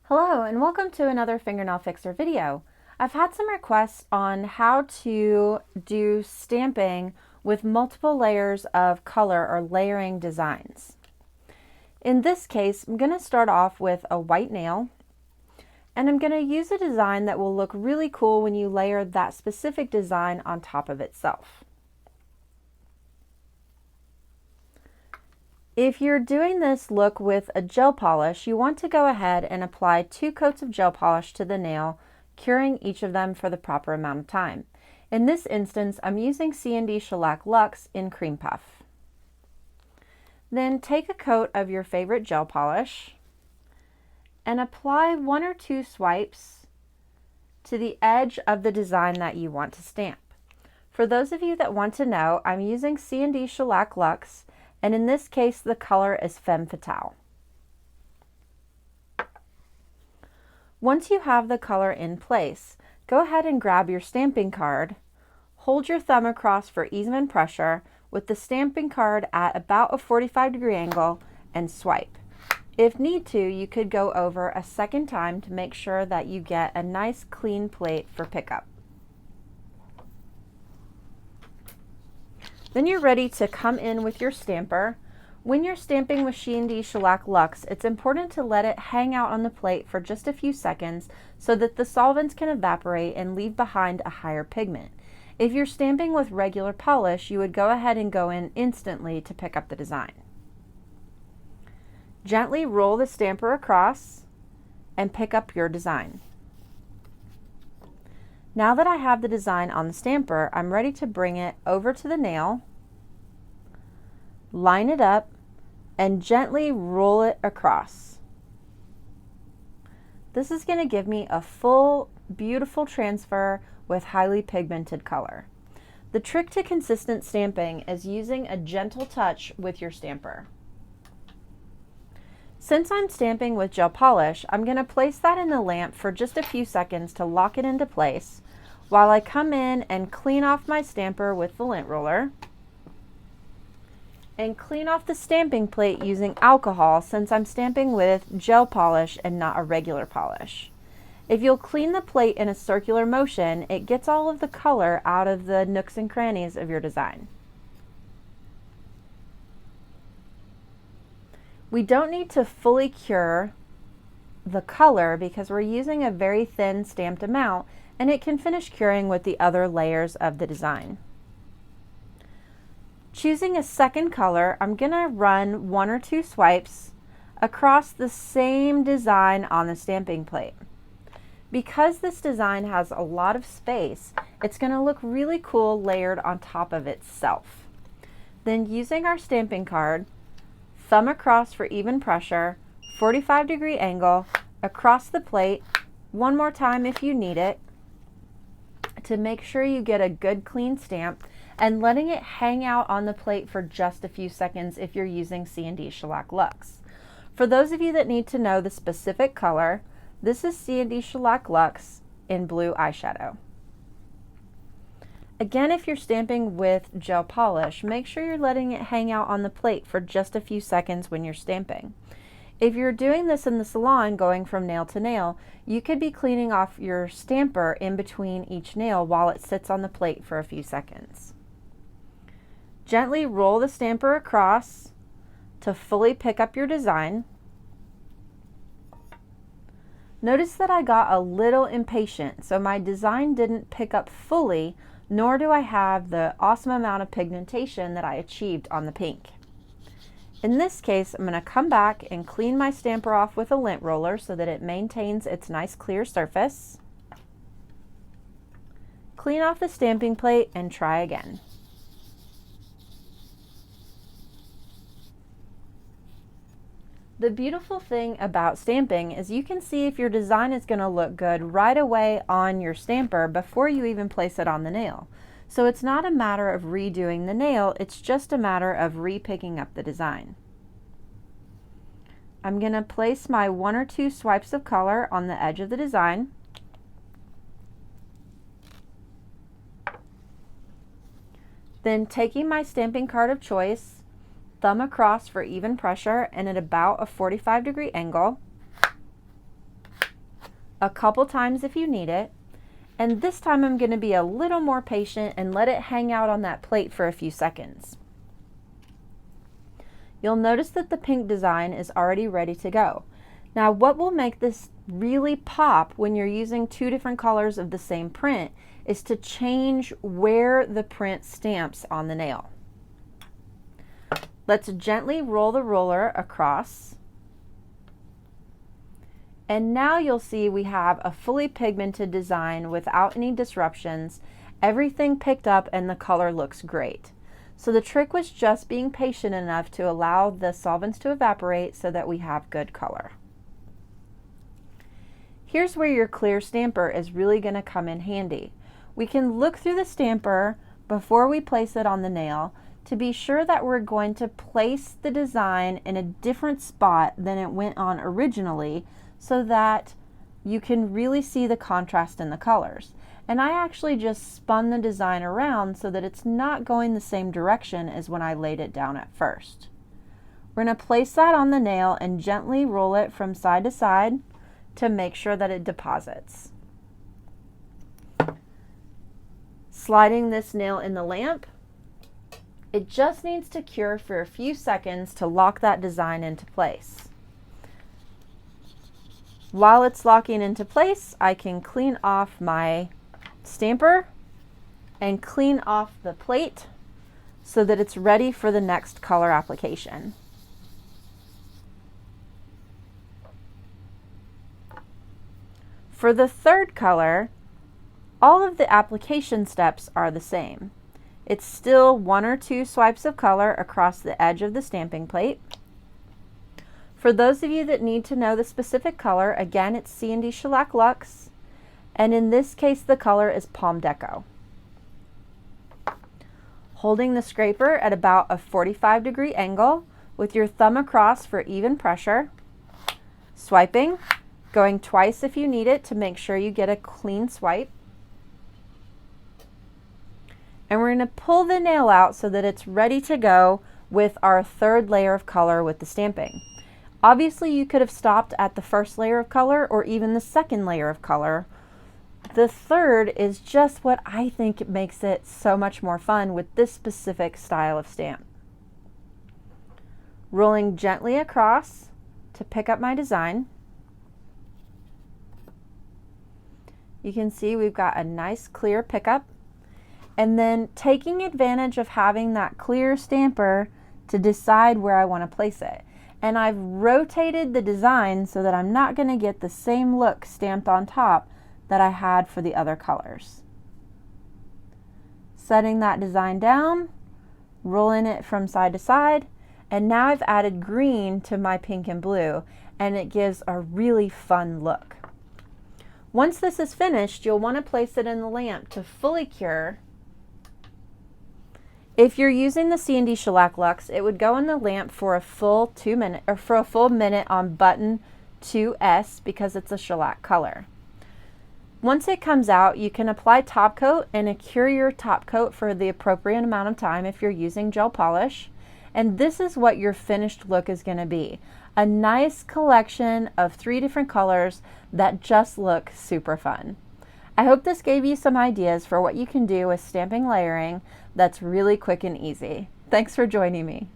Hello and welcome to another Fingernail Fixer video. I've had some requests on how to do stamping with multiple layers of color or layering designs. In this case, I'm going to start off with a white nail, and I'm going to use a design that will look really cool when you layer that specific design on top of itself. If you're doing this look with a gel polish, you want to go ahead and apply 2 coats of gel polish to the nail, curing each of them for the proper amount of time. In this instance, I'm using C&D Shellac Luxe in Cream Puff. Then take a coat of your favorite gel polish and apply 1 or 2 swipes to the edge of the design that you want to stamp. For those of you that want to know, I'm using C&D Shellac Luxe, and in this case, the color is Femme Fatale. Once you have the color in place, go ahead and grab your stamping card, hold your thumb across for even pressure with the stamping card at about a 45-degree angle and swipe. If need to, you could go over a second time to make sure that you get a nice clean plate for pickup. Then you're ready to come in with your stamper. When you're stamping with C&D Shellac Luxe, it's important to let it hang out on the plate for just a few seconds so that the solvents can evaporate and leave behind a higher pigment. If you're stamping with regular polish, you would go ahead and go in instantly to pick up the design. Gently roll the stamper across and pick up your design. Now that I have the design on the stamper, I'm ready to bring it over to the nail, line it up, and gently roll it across. This is going to give me a full, beautiful transfer with highly pigmented color. The trick to consistent stamping is using a gentle touch with your stamper. Since I'm stamping with gel polish, I'm going to place that in the lamp for just a few seconds to lock it into place while I come in and clean off my stamper with the lint roller and clean off the stamping plate using alcohol since I'm stamping with gel polish and not a regular polish. If you'll clean the plate in a circular motion, it gets all of the color out of the nooks and crannies of your design. We don't need to fully cure the color because we're using a very thin stamped amount, and it can finish curing with the other layers of the design. Choosing a second color, I'm going to run 1 or 2 swipes across the same design on the stamping plate. Because this design has a lot of space, it's going to look really cool layered on top of itself. Then using our stamping card, thumb across for even pressure, 45-degree angle, across the plate, one more time if you need it, to make sure you get a good clean stamp, and letting it hang out on the plate for just a few seconds if you're using C&D Shellac Luxe. For those of you that need to know the specific color, this is C&D Shellac Luxe in blue eyeshadow. Again, if you're stamping with gel polish, make sure you're letting it hang out on the plate for just a few seconds when you're stamping. If you're doing this in the salon, going from nail to nail, you could be cleaning off your stamper in between each nail while it sits on the plate for a few seconds. Gently roll the stamper across to fully pick up your design. Notice that I got a little impatient, so my design didn't pick up fully, nor do I have the awesome amount of pigmentation that I achieved on the pink. In this case, I'm going to come back and clean my stamper off with a lint roller so that it maintains its nice clear surface. Clean off the stamping plate and try again. The beautiful thing about stamping is you can see if your design is going to look good right away on your stamper before you even place it on the nail. So it's not a matter of redoing the nail, it's just a matter of re-picking up the design. I'm going to place my 1 or 2 swipes of color on the edge of the design. Then taking my stamping card of choice, thumb across for even pressure and at about a 45-degree angle, a couple times if you need it, and this time I'm going to be a little more patient and let it hang out on that plate for a few seconds. You'll notice that the pink design is already ready to go. Now, what will make this really pop when you're using two different colors of the same print is to change where the print stamps on the nail. Let's gently roll the roller across. And now you'll see we have a fully pigmented design without any disruptions. Everything picked up and the color looks great. So the trick was just being patient enough to allow the solvents to evaporate so that we have good color. Here's where your clear stamper is really going to come in handy. We can look through the stamper before we place it on the nail to be sure that we're going to place the design in a different spot than it went on originally, so that you can really see the contrast in the colors. And I actually just spun the design around so that it's not going the same direction as when I laid it down at first. We're going to place that on the nail and gently roll it from side to side to make sure that it deposits. Sliding this nail in the lamp, it just needs to cure for a few seconds to lock that design into place. While it's locking into place, I can clean off my stamper and clean off the plate so that it's ready for the next color application. For the third color, all of the application steps are the same. It's still 1 or 2 swipes of color across the edge of the stamping plate. For those of you that need to know the specific color, again, it's C&D Shellac Luxe, and in this case the color is Palm Deco. Holding the scraper at about a 45-degree angle with your thumb across for even pressure, swiping, going twice if you need it to make sure you get a clean swipe. And we're going to pull the nail out so that it's ready to go with our third layer of color with the stamping. Obviously, you could have stopped at the first layer of color or even the second layer of color. The third is just what I think makes it so much more fun with this specific style of stamp. Rolling gently across to pick up my design. You can see we've got a nice clear pickup, and then taking advantage of having that clear stamper to decide where I want to place it. And I've rotated the design so that I'm not going to get the same look stamped on top that I had for the other colors. Setting that design down, rolling it from side to side, and now I've added green to my pink and blue, and it gives a really fun look. Once this is finished, you'll want to place it in the lamp to fully cure. If you're using the C&D Shellac Luxe, it would go in the lamp for a full 2 minutes, or for a full minute on button 2S because it's a shellac color. Once it comes out, you can apply top coat and cure your top coat for the appropriate amount of time if you're using gel polish. And this is what your finished look is going to be. A nice collection of 3 different colors that just look super fun. I hope this gave you some ideas for what you can do with stamping layering that's really quick and easy. Thanks for joining me.